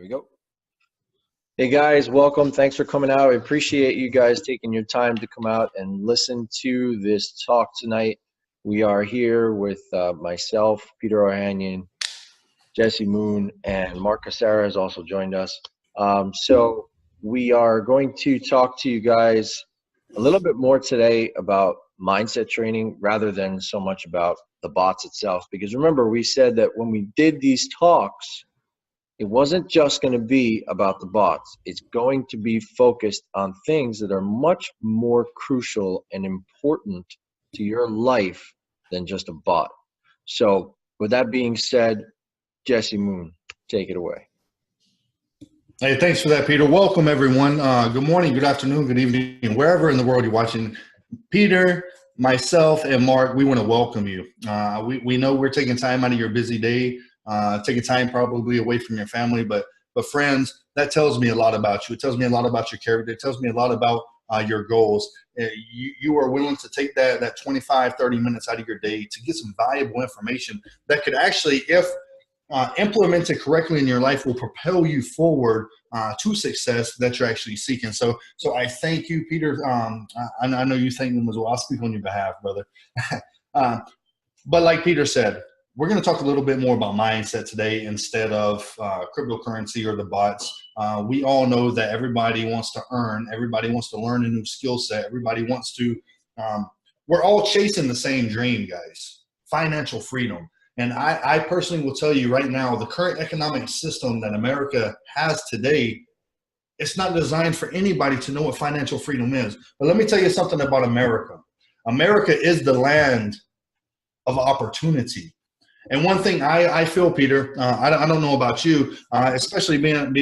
There we go. Hey guys, welcome. Thanks for coming out. I appreciate you guys taking your time to come out and listen to this talk tonight. We are here with myself, Peter Ohanian, Jesse Moon, and Mark Cassara has also joined us. So we are going to talk to you guys a little bit more today about mindset training rather than so much about the bots itself. Because remember, we said that when we did these talks, it wasn't just going to be about the bots. It's going to be focused on things that are much more crucial and important to your life than just a bot. So with that being said, Jesse Moon, take it away. Hey, thanks for that, Peter. Welcome, everyone. Good morning, good afternoon, good evening, wherever in the world you're watching. Peter, myself, and Mark, we want to welcome you. We know we're taking time out of your busy day, taking time probably away from your family, but friends, that tells me a lot about you. It tells me a lot about your character. It tells me a lot about your goals. You are willing to take that 25, 30 minutes out of your day to get some valuable information that could actually, if implemented correctly in your life, will propel you forward to success that you're actually seeking. So I thank you, Peter. I know you thank them as well. I'll speak on your behalf, brother. But like Peter said, we're going to talk a little bit more about mindset today instead of cryptocurrency or the bots. We all know that everybody wants to earn. Everybody wants to learn a new skill set. Everybody wants to we're all chasing the same dream, guys, financial freedom. And I personally will tell you right now, the current economic system that America has today, it's not designed for anybody to know what financial freedom is. But let me tell you something about America. America is the land of opportunity. And one thing I feel, Peter, I don't know about you, especially being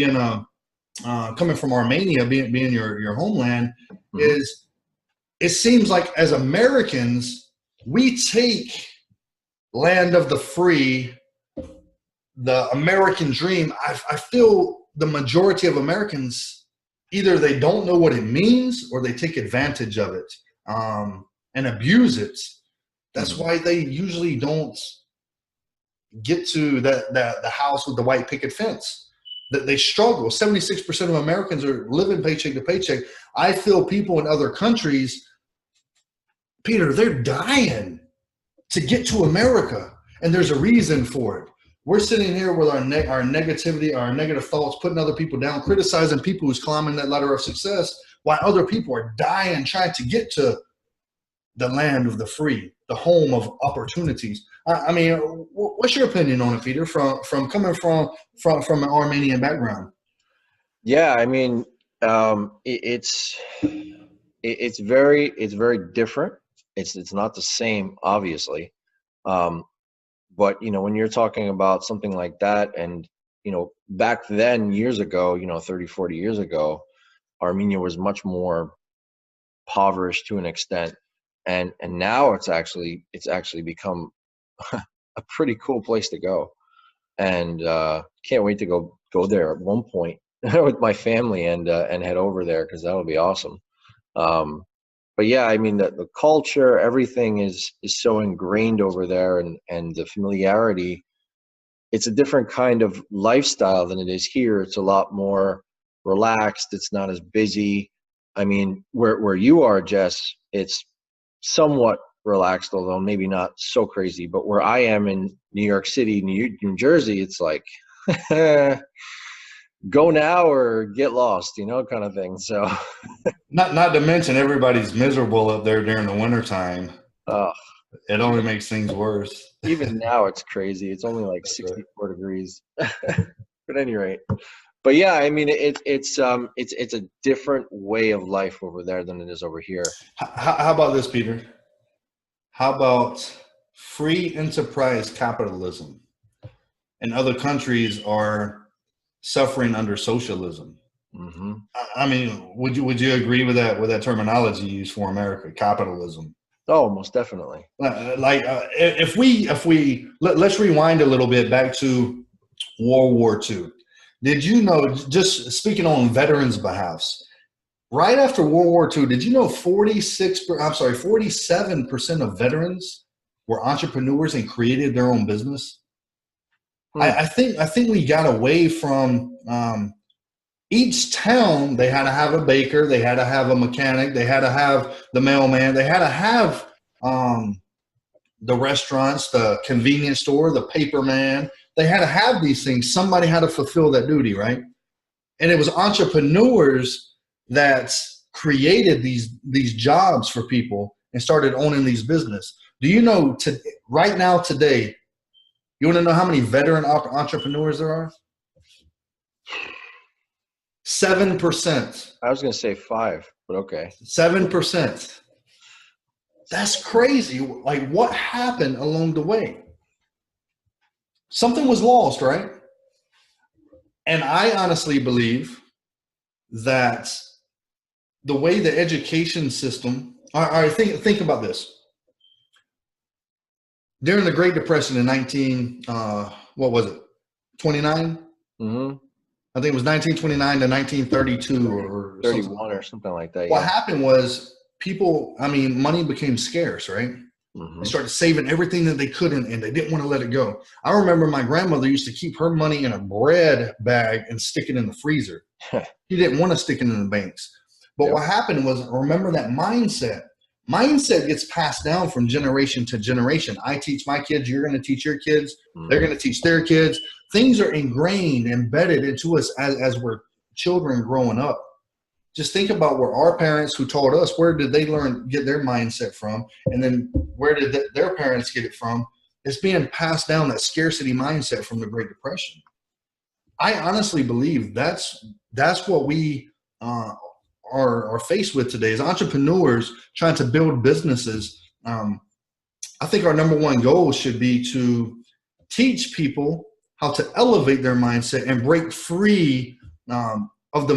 coming from Armenia, being your homeland, is it seems like as Americans, we take land of the free, the American dream. I feel the majority of Americans, either they don't know what it means or they take advantage of it and abuse it. That's why they usually don't get to the house with the white picket fence. That they struggle. 76% of Americans are living paycheck to paycheck. I feel people in other countries, Peter, they're dying to get to America, and there's a reason for it. We're sitting here with our negativity, our negative thoughts, putting other people down, criticizing people who's climbing that ladder of success, while other people are dying trying to get to the land of the free, the home of opportunities. I mean, what's your opinion on it, Peter, from coming from an Armenian background? Yeah, I mean, it's very different. It's not the same, obviously. But, you know, when you're talking about something like that, and, you know, back then, years ago, you know, 30, 40 years ago, Armenia was much more impoverished to an extent. And now it's actually become a pretty cool place to go. And can't wait to go there at one point with my family and head over there, because that'll be awesome. But yeah, I mean, the culture, everything is so ingrained over there, and the familiarity, it's a different kind of lifestyle than it is here. It's a lot more relaxed. It's not as busy. I mean, where you are, Jess, it's somewhat relaxed, although maybe not so crazy. But where I am in New York City, New Jersey, it's like go now or get lost, you know, kind of thing. So not to mention everybody's miserable up there during the wintertime. It only makes things worse. Even now it's crazy. It's only like 64 degrees. But at any rate, but yeah, I mean, it's a different way of life over there than it is over here. How about this, Peter? How about free enterprise capitalism? And other countries are suffering under socialism. I mean, would you agree with that terminology used for America, capitalism? Oh, most definitely. If we let's rewind a little bit back to World War II. Did you know, just speaking on veterans' behalfs, right after World War II, did you know 47% of veterans were entrepreneurs and created their own business? I think we got away from each town. They had to have a baker, they had to have a mechanic, they had to have the mailman, they had to have the restaurants, the convenience store, the paper man. They had to have these things. Somebody had to fulfill that duty, right? And it was entrepreneurs that created these jobs for people and started owning these business. Do you know right now today? You want to know how many veteran entrepreneurs there are? 7%. I was going to say 5, but okay. 7%. That's crazy. Like, what happened along the way? Something was lost, right? And I honestly believe that the way the education system, all right, think about this. During the Great Depression in 29? Mm-hmm. I think it was 1929 to 1932 or 31 or something like that. What happened was money became scarce, right? Mm-hmm. They started saving everything that they could, and they didn't want to let it go. I remember my grandmother used to keep her money in a bread bag and stick it in the freezer. She didn't want to stick it in the banks. But what happened was, remember that mindset. Mindset gets passed down from generation to generation. I teach my kids, you're going to teach your kids, they're going to teach their kids. Things are ingrained, embedded into us as we're children growing up. Just think about where our parents who taught us, where did they get their mindset from? And then where did their parents get it from? It's being passed down, that scarcity mindset from the Great Depression. I honestly believe that's what we are faced with today as entrepreneurs trying to build businesses. I think our number one goal should be to teach people how to elevate their mindset and break free of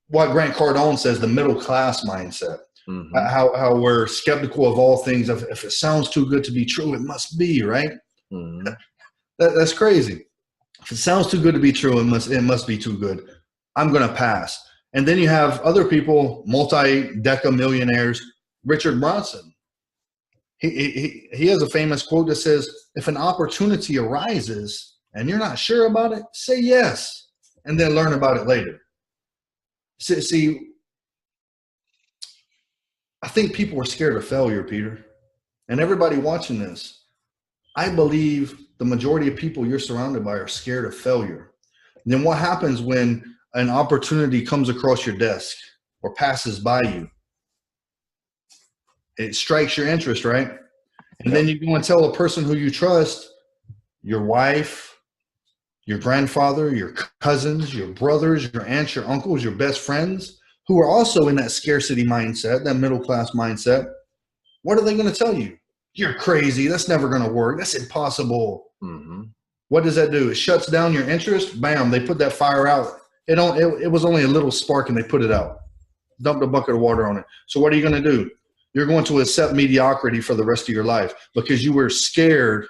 what Grant Cardone says, the middle class mindset. Mm-hmm. How we're skeptical of all things. If it sounds too good to be true, it must be, right? Mm-hmm. That's crazy. If it sounds too good to be true, it must be too good. I'm going to pass. And then you have other people, multi-deca millionaires. Richard Branson. He has a famous quote that says, if an opportunity arises and you're not sure about it, say yes, and then learn about it later. See, I think people are scared of failure, Peter. And everybody watching this, I believe the majority of people you're surrounded by are scared of failure. And then what happens when an opportunity comes across your desk or passes by you? It strikes your interest, right? And then you go and tell a person who you trust, your wife, your grandfather, your cousins, your brothers, your aunts, your uncles, your best friends, who are also in that scarcity mindset, that middle class mindset. What are they going to tell you? You're crazy. That's never going to work. That's impossible. Mm-hmm. What does that do? It shuts down your interest. Bam, they put that fire out. It was only a little spark and they put it out. Dumped a bucket of water on it. So what are you going to do? You're going to accept mediocrity for the rest of your life because you were scared.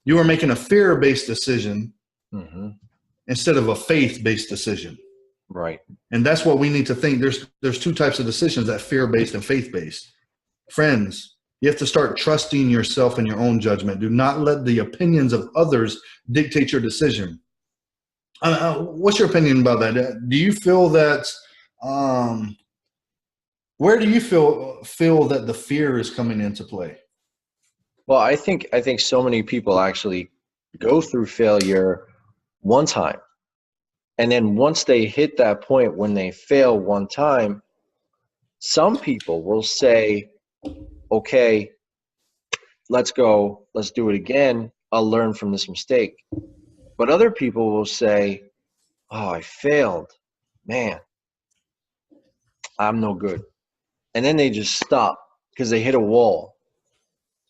You were making a fear-based decision instead of a faith-based decision. Right. And that's what we need to think. There's two types of decisions, that fear-based and faith-based. Friends, you have to start trusting yourself and your own judgment. Do not let the opinions of others dictate your decision. What's your opinion about that? Do you feel that where do you feel that the fear is coming into play? Well, I think so many people actually go through failure one time. And then once they hit that point when they fail one time, some people will say, okay, let's go, let's do it again. I'll learn from this mistake. But other people will say, oh, I failed. Man, I'm no good. And then they just stop because they hit a wall.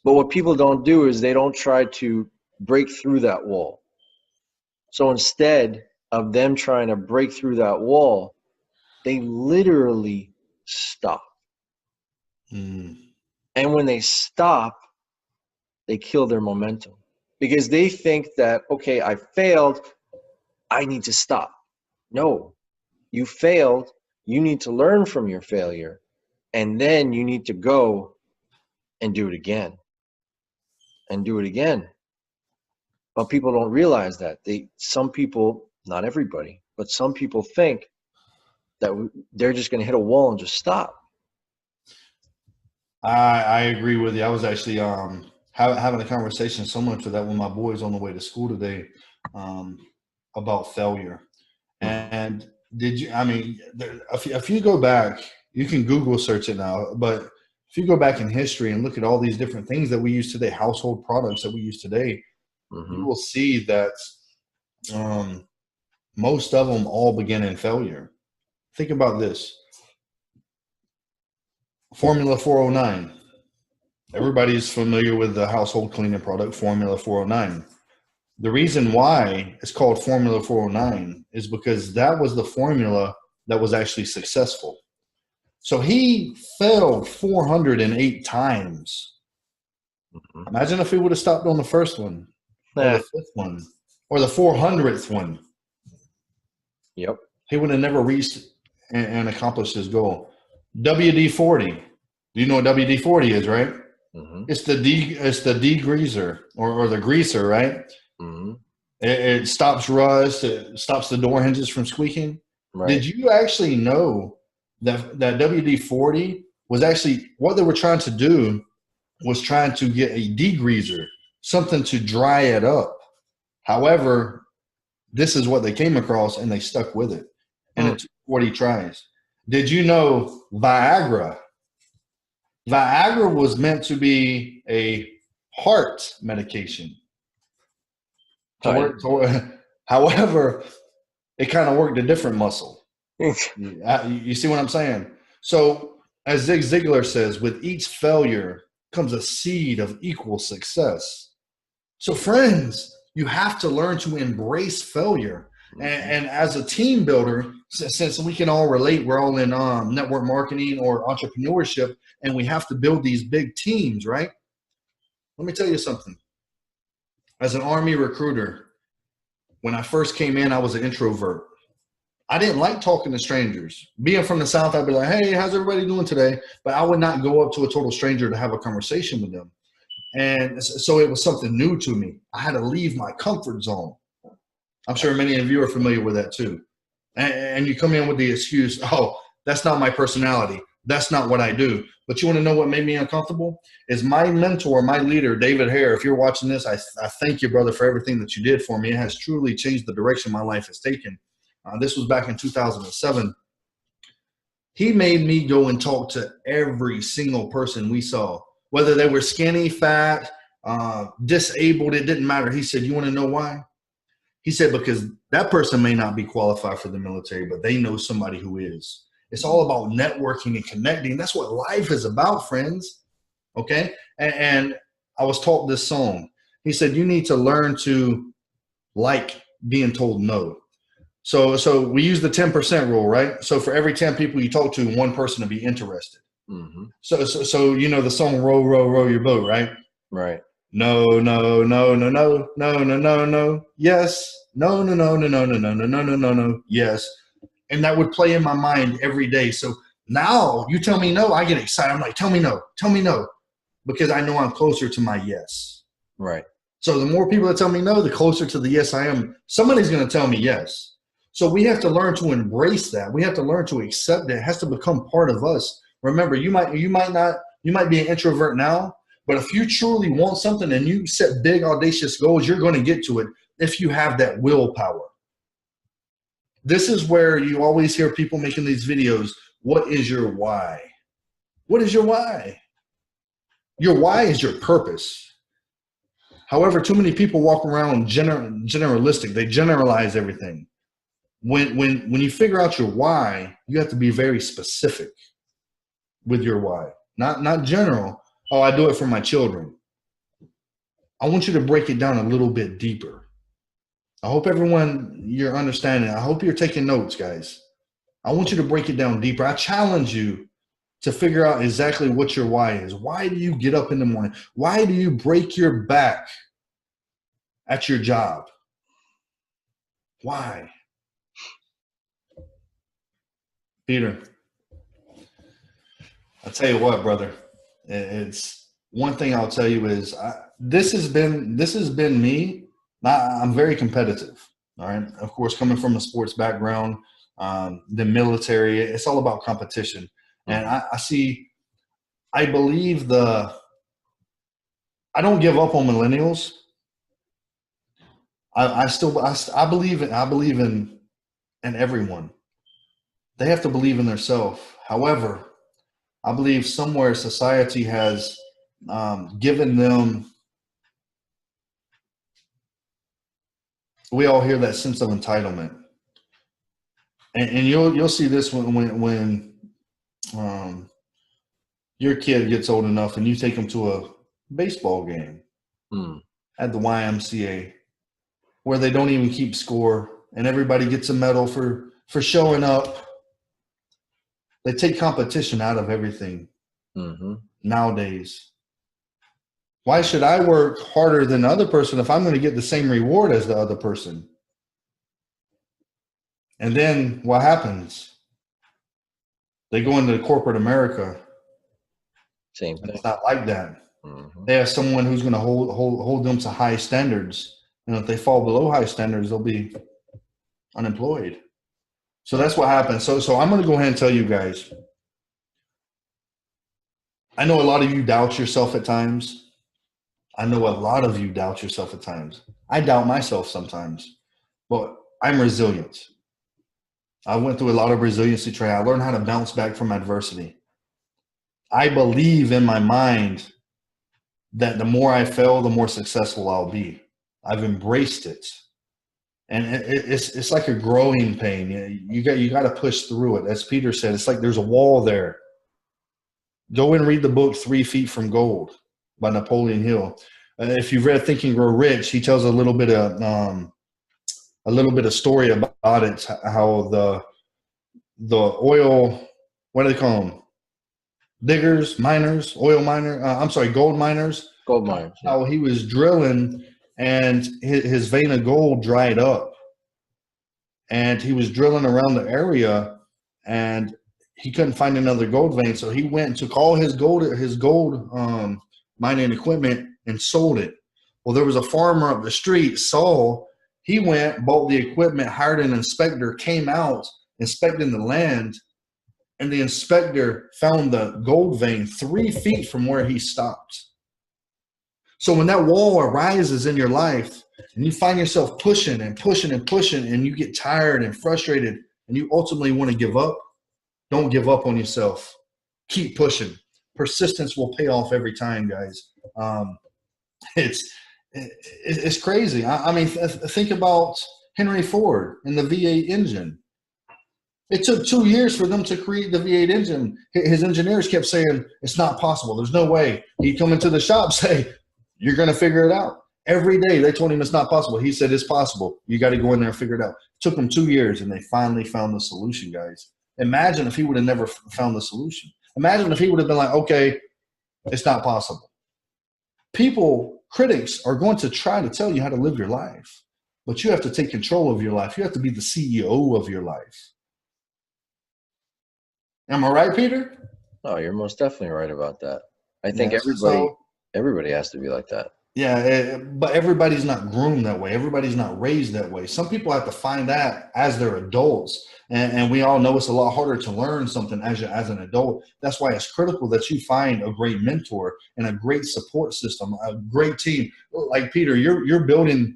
But what people don't do is they don't try to break through that wall. So instead of them trying to break through that wall, they literally stop. And when they stop, they kill their momentum because they think that, okay, I failed, I need to stop. No, you failed. You need to learn from your failure. And then you need to go and do it again. And do it again. But people don't realize that. Some people, not everybody, but some people think that they're just going to hit a wall and just stop. I agree with you. I was actually having a conversation similar to that with my boys on the way to school today about failure. And did you? I mean, if you go back, you can Google search it now. But if you go back in history and look at all these different things that we use today, household products that we use today, you will see that most of them all begin in failure. Think about this. Formula 409. Everybody's familiar with the household cleaning product, Formula 409. The reason why it's called Formula 409 is because that was the formula that was actually successful. So he failed 408 times. Imagine if he would have stopped on the first one, or the fifth one, or the 400th one. Yep. He would have never reached and accomplished his goal. WD-40. Do you know what WD-40 is, right? It's the degreaser or the greaser, right? It stops rust. It stops the door hinges from squeaking. Right. Did you actually know that WD-40 was actually what they were trying to do was trying to get a degreaser, something to dry it up. However, this is what they came across and they stuck with it. And it took 40 tries. Did you know Viagra? Viagra was meant to be a heart medication. However, it kind of worked a different muscle. You see what I'm saying? So, as Zig Ziglar says, with each failure comes a seed of equal success. So, friends, you have to learn to embrace failure. And as a team builder, since we can all relate, we're all in network marketing or entrepreneurship, and we have to build these big teams, right? Let me tell you something. As an Army recruiter, when I first came in, I was an introvert. I didn't like talking to strangers. Being from the South, I'd be like, hey, how's everybody doing today? But I would not go up to a total stranger to have a conversation with them. And so it was something new to me. I had to leave my comfort zone. I'm sure many of you are familiar with that too. And you come in with the excuse, oh, that's not my personality. That's not what I do. But you want to know what made me uncomfortable? Is my mentor, my leader, David Hare. If you're watching this, I thank you, brother, for everything that you did for me. It has truly changed the direction my life has taken. This was back in 2007. He made me go and talk to every single person we saw, whether they were skinny, fat, disabled, it didn't matter. He said, you want to know why? He said, because that person may not be qualified for the military, but they know somebody who is. It's all about networking and connecting. That's what life is about, friends. Okay? And I was taught this song. He said, you need to learn to like being told no. So we use the 10% rule, right? So for every 10 people you talk to, one person will be interested. So you know the song "Row, Row, Row Your Boat," right? Right. No, no, no, no, no, no, no, no, no. Yes. No, no, no, no, no, no, no, no, no, no, no, no. Yes. And that would play in my mind every day. So now you tell me no, I get excited. I'm like, tell me no, because I know I'm closer to my yes. Right. So the more people that tell me no, the closer to the yes I am. Somebody's going to tell me yes. So we have to learn to embrace that. We have to learn to accept it. It has to become part of us. Remember, you might be an introvert now, but if you truly want something and you set big, audacious goals, you're going to get to it if you have that willpower. This is where you always hear people making these videos. What is your why? What is your why? Your why is your purpose. However, too many people walk around generalistic. They generalize everything. When you figure out your why, you have to be very specific with your why. Not general. Oh, I do it for my children. I want you to break it down a little bit deeper. I hope everyone, you're understanding. I hope you're taking notes, guys. I want you to break it down deeper. I challenge you to figure out exactly what your why is. Why do you get up in the morning? Why do you break your back at your job? Why? Peter, I'll tell you what, brother. It's one thing I'll tell you is this has been me I'm very competitive. All right. Of course, coming from a sports background, the military, it's all about competition. And Mhm. I believe I don't give up on millennials. I believe in everyone. They have to believe in themselves. However, I believe somewhere society has given them. We all hear that sense of entitlement, and you'll see this when um, your kid gets old enough and you take them to a baseball game Mm. at the YMCA where they don't even keep score and everybody gets a medal for showing up. They take competition out of everything Mm-hmm. nowadays. Why should I work harder than the other person if I'm going to get the same reward as the other person? And then what happens? They go into corporate America, Same and thing. it's not like that. Mm-hmm. They have someone who's going to hold them to high standards, and if they fall below high standards, they'll be unemployed. So that's what happens. So I'm going to go ahead and tell you guys. I know a lot of you doubt yourself at times. I know a lot of you doubt yourself at times. I doubt myself sometimes, but I'm resilient. I went through a lot of resiliency training. I learned how to bounce back from adversity. I believe in my mind that the more I fail, the more successful I'll be. I've embraced it, and it's like a growing pain. You got to push through it. As Peter said, it's like there's a wall there. Go and read the book 3 Feet from Gold by Napoleon Hill. If you've read Think and Grow Rich, he tells a little bit of story about it. How the oil, what do they call them? Diggers, miners, oil miner. I'm sorry, gold miners. Gold mines. Yeah. How he was drilling and his vein of gold dried up, and he was drilling around the area, and he couldn't find another gold vein, so he went and took all his gold mining equipment and sold it. Well, there was a farmer up the street saw. He went, bought the equipment, hired an inspector, came out inspecting the land, and the inspector found the gold vein 3 feet from where he stopped. So when that wall arises in your life and you find yourself pushing and pushing and pushing, and you get tired and frustrated and you ultimately want to give up, don't give up on yourself. Keep pushing. Persistence will pay off every time, guys. It's it's crazy. I mean, think about Henry Ford and the V8 engine. It took 2 years for them to create the V8 engine. His engineers kept saying, it's not possible. There's no way. He'd come into the shop, say, you're going to figure it out. Every day they told him it's not possible. He said, it's possible. You got to go in there and figure it out. It took them 2 years, and they finally found the solution, guys. Imagine if he would have never found the solution. Imagine if he would have been like, okay, it's not possible. Critics are going to try to tell you how to live your life, but you have to take control of your life. You have to be the CEO of your life. Am I right, Peter? Oh, you're most definitely right about that. I think everybody has to be like that. Yeah, but everybody's not groomed that way. Everybody's not raised that way. Some people have to find that as they're adults, and we all know it's a lot harder to learn something as an adult. That's why it's critical that you find a great mentor and a great support system, a great team. Like Peter, you're building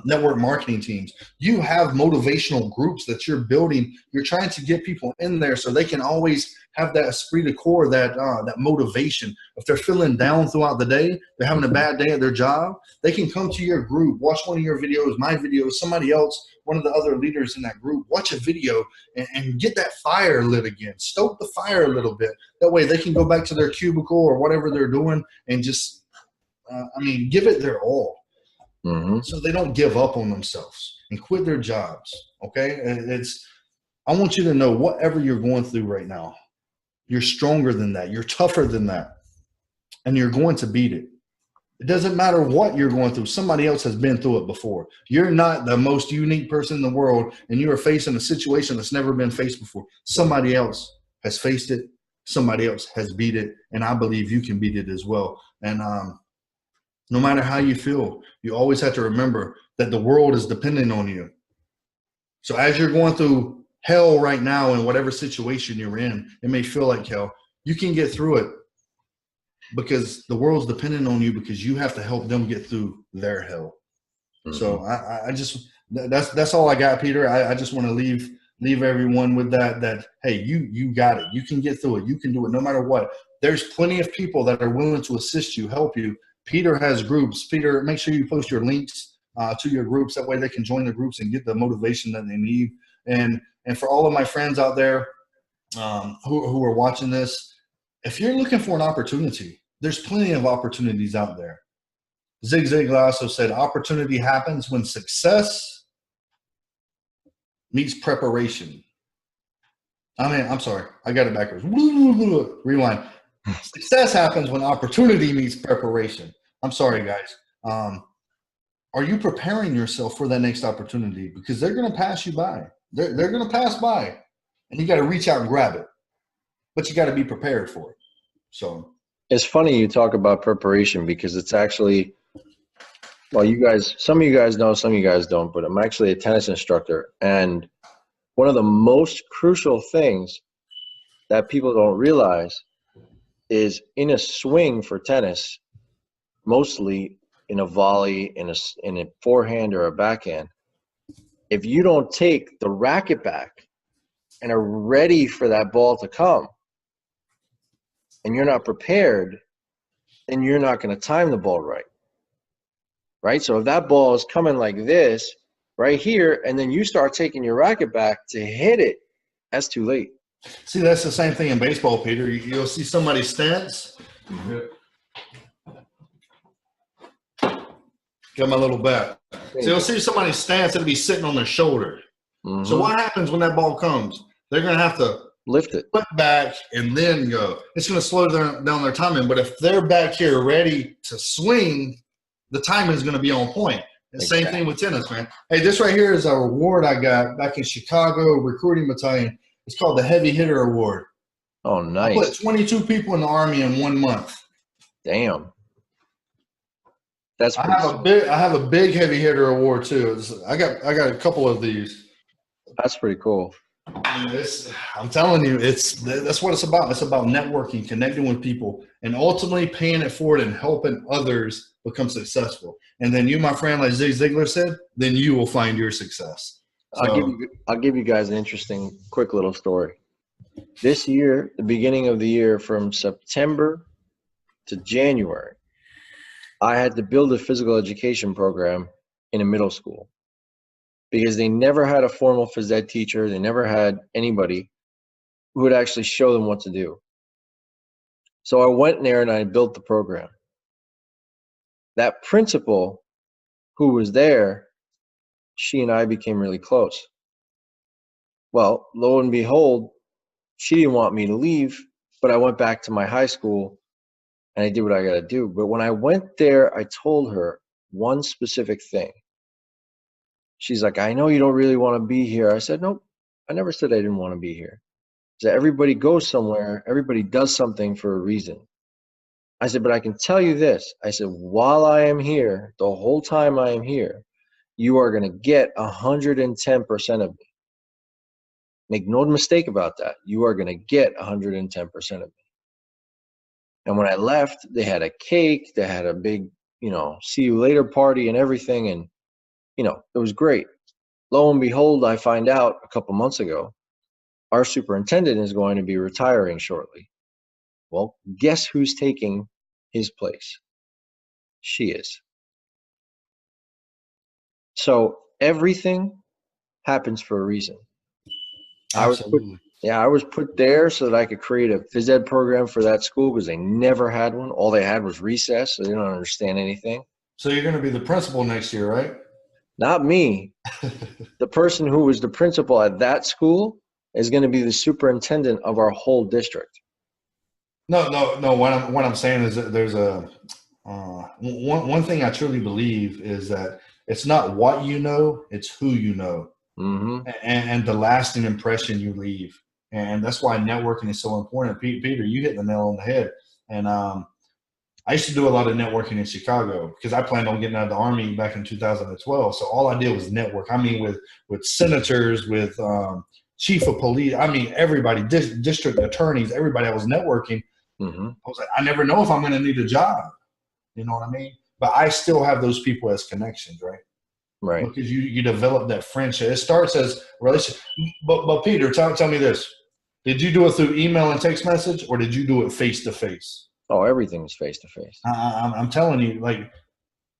network marketing teams. You have motivational groups that you're building. You're trying to get people in there so they can always have that esprit de corps, that motivation. If they're feeling down throughout the day, they're having a bad day at their job, they can come to your group, watch one of your videos, my videos, somebody else, one of the other leaders in that group, watch a video and get that fire lit again. Stoke the fire a little bit. That way they can go back to their cubicle or whatever they're doing and just, give it their all. Mm-hmm. So they don't give up on themselves and quit their jobs. Okay. I want you to know whatever you're going through right now, you're stronger than that. You're tougher than that. And you're going to beat it. It doesn't matter what you're going through. Somebody else has been through it before. You're not the most unique person in the world, and you are facing a situation that's never been faced before. Somebody else has faced it. Somebody else has beat it. And I believe you can beat it as well. And No matter how you feel, you always have to remember that the world is dependent on you. So as you're going through hell right now in whatever situation you're in, it may feel like hell, you can get through it because the world's dependent on you, because you have to help them get through their hell. So I just, that's all I got, Peter. I just want to leave everyone with that, hey, you got it. You can get through it. You can do it no matter what. There's plenty of people that are willing to assist you, help you. Peter has groups. Peter, make sure you post your links to your groups. That way they can join the groups and get the motivation that they need. And for all of my friends out there who are watching this, if you're looking for an opportunity, there's plenty of opportunities out there. Zig Ziglar also said, opportunity happens when success meets preparation. I'm sorry. I got it backwards. Rewind. Success happens when opportunity meets preparation. I'm sorry, guys. Are you preparing yourself for that next opportunity? Because they're going to pass you by. They're going to pass by. And you got to reach out and grab it. But you got to be prepared for it. So it's funny you talk about preparation, because it's actually, well, some of you guys know, some of you guys don't, but I'm actually a tennis instructor. And one of the most crucial things that people don't realize is in a swing for tennis, mostly in a volley, in a forehand or a backhand, if you don't take the racket back and are ready for that ball to come, and you're not prepared, then you're not going to time the ball right. Right? So if that ball is coming like this, right here, and then you start taking your racket back to hit it, that's too late. See, that's the same thing in baseball, Peter. You'll see somebody stance. Got my little bat. So you'll see somebody stance, it'll be sitting on their shoulder. So what happens when that ball comes? They're going to have to lift it, put back, and then go. It's going to slow down their timing. But if they're back here ready to swing, the timing is going to be on point. The same thing with tennis, man. Hey, this right here is a award I got back in Chicago recruiting battalion. It's called the Heavy Hitter Award. Oh, nice. I put 22 people in the Army in 1 month. Damn. That's I have a big heavy hitter award too. I got a couple of these. That's pretty cool. I'm telling you, that's what it's about. It's about networking, connecting with people, and ultimately paying it forward and helping others become successful. And then you, my friend, like Zig Ziglar said, then you will find your success. So, I'll give you guys an interesting, quick little story. This year, the beginning of the year, from September to January, I had to build a physical education program in a middle school because they never had a formal phys ed teacher. They never had anybody who would actually show them what to do. So I went in there and I built the program. That principal who was there, she and I became really close. Well, lo and behold, she didn't want me to leave, but I went back to my high school and I did what I got to do. But when I went there, I told her one specific thing. She's like, I know you don't really want to be here. I said, nope, I never said I didn't want to be here. I said, everybody goes somewhere. Everybody does something for a reason. I said, but I can tell you this. I said, while I am here, the whole time I am here, you are going to get 110% of me. Make no mistake about that. You are going to get 110% of me. And when I left, they had a cake. They had a big, see you later party and everything. And, it was great. Lo and behold, I find out a couple months ago, our superintendent is going to be retiring shortly. Well, guess who's taking his place? She is. So everything happens for a reason. absolutely. I was put there so that I could create a phys ed program for that school because they never had one. All they had was recess, so they don't understand anything. So you're going to be the principal next year, right? Not me. The person who was the principal at that school is going to be the superintendent of our whole district. No. What I'm saying is that there's one thing I truly believe is that it's not what you know, it's who you know, and the lasting impression you leave. And that's why networking is so important. Peter, you hit the nail on the head. And I used to do a lot of networking in Chicago because I planned on getting out of the Army back in 2012. So all I did was network. I mean, with senators, with chief of police. I mean, everybody, district attorneys, everybody. I was networking. Mm-hmm. I was like, I never know if I'm going to need a job. You know what I mean? But I still have those people as connections, right? Right. Because you develop that friendship. It starts as relationship. But Peter, tell me this: did you do it through email and text message, or did you do it face to face? Oh, everything's face to face. I'm telling you, like,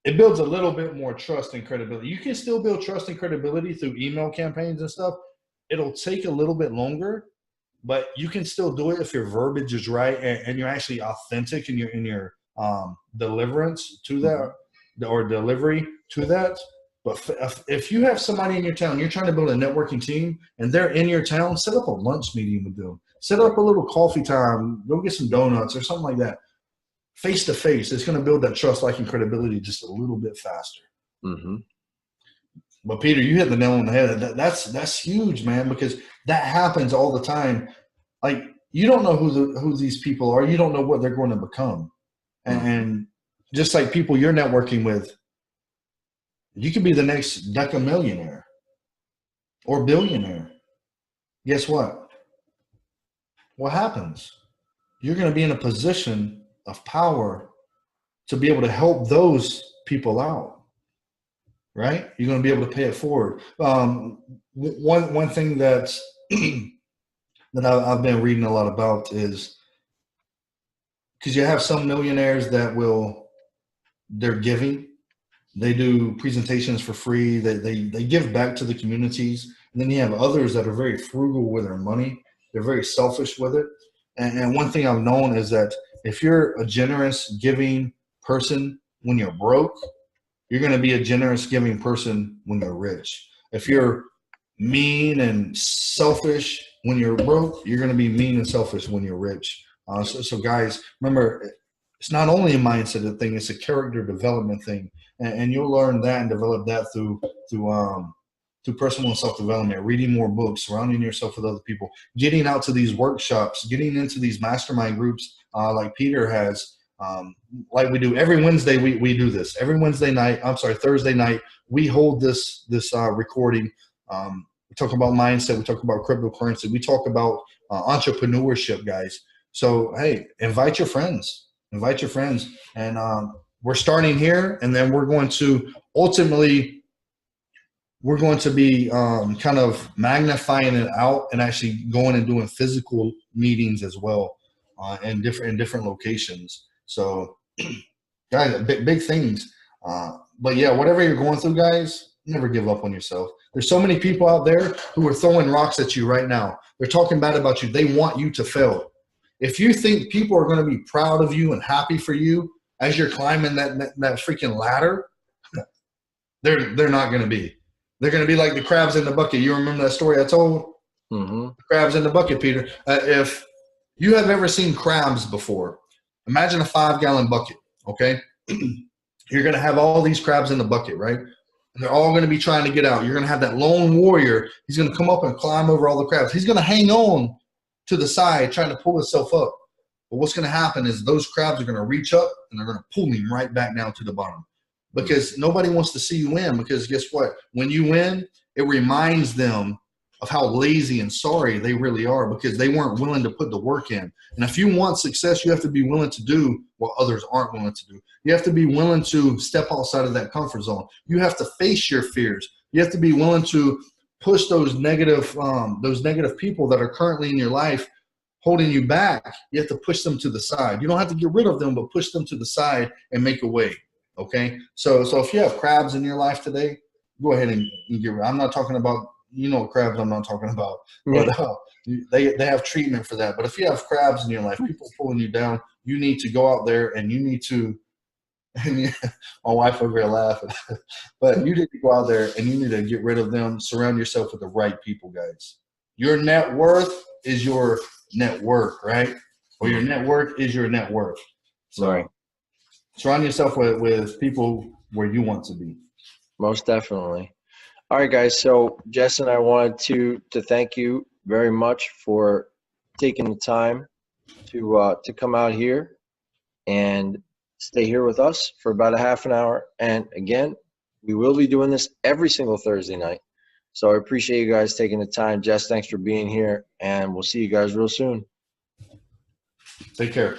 it builds a little bit more trust and credibility. You can still build trust and credibility through email campaigns and stuff. It'll take a little bit longer, but you can still do it if your verbiage is right and you're actually authentic in your deliverance to that or delivery to that. But if you have somebody in your town, you're trying to build a networking team, and they're in your town, set up a lunch meeting with them. Set up a little coffee time. Go get some donuts or something like that. Face to face, it's going to build that trust, like, and credibility just a little bit faster. Mm-hmm. But Peter, you hit the nail on the head. That's huge, man, because that happens all the time. Like, you don't know who these people are. You don't know what they're going to become. And just like people you're networking with, you could be the next deca millionaire or billionaire. Guess what? What happens? You're going to be in a position of power to be able to help those people out, right? You're going to be able to pay it forward. One thing that I've been reading a lot about is because you have some millionaires that they're giving. They do presentations for free. They give back to the communities. And then you have others that are very frugal with their money. They're very selfish with it. And one thing I've known is that if you're a generous, giving person when you're broke, you're going to be a generous, giving person when you're rich. If you're mean and selfish when you're broke, you're going to be mean and selfish when you're rich. So guys, remember, it's not only a mindset thing; it's a character development thing, and you'll learn that and develop that through personal and self-development, reading more books, surrounding yourself with other people, getting out to these workshops, getting into these mastermind groups like Peter has. Like we do every Wednesday, we do this every Wednesday night. I'm sorry, Thursday night. We hold this recording. We talk about mindset. We talk about cryptocurrency. We talk about entrepreneurship, guys. So hey, invite your friends. Invite your friends, and we're starting here, and then we're going to ultimately be kind of magnifying it out and actually going and doing physical meetings as well in different locations. So, guys, big things. But yeah, whatever you're going through, guys, never give up on yourself. There's so many people out there who are throwing rocks at you right now. They're talking bad about you. They want you to fail. If you think people are going to be proud of you and happy for you as you're climbing that freaking ladder, they're not going to be. They're going to be like the crabs in the bucket. You remember that story I told? The crabs in the bucket, Peter. If you have ever seen crabs before, imagine a 5-gallon bucket, okay? You're going to have all these crabs in the bucket, right? And they're all going to be trying to get out. You're going to have that lone warrior. He's going to come up and climb over all the crabs. He's going to hang on to the side trying to pull himself up. But what's going to happen is those crabs are going to reach up and they're going to pull him right back down to the bottom. Because nobody wants to see you win, because guess what? When you win, it reminds them of how lazy and sorry they really are because they weren't willing to put the work in. And if you want success, you have to be willing to do what others aren't willing to do. You have to be willing to step outside of that comfort zone. You have to face your fears. You have to be willing to push those negative people that are currently in your life holding you back. You have to push them to the side. You don't have to get rid of them, but push them to the side and make a way. Okay, so if you have crabs in your life today, go ahead and get rid. I'm not talking about, crabs I'm not talking about, but they have treatment for that. But if you have crabs in your life, people pulling you down, you need to go out there and you need to, and my wife over here laughing, but you need to go out there and you need to get rid of them, surround yourself with the right people, guys. Your net worth is your net worth, right? Or your network is your net worth. So. Right. Surround yourself with people where you want to be. Most definitely. All right, guys. So Jess and I wanted to thank you very much for taking the time to come out here and stay here with us for about a half an hour. And again, we will be doing this every single Thursday night. So I appreciate you guys taking the time. Jess, thanks for being here, and we'll see you guys real soon. Take care.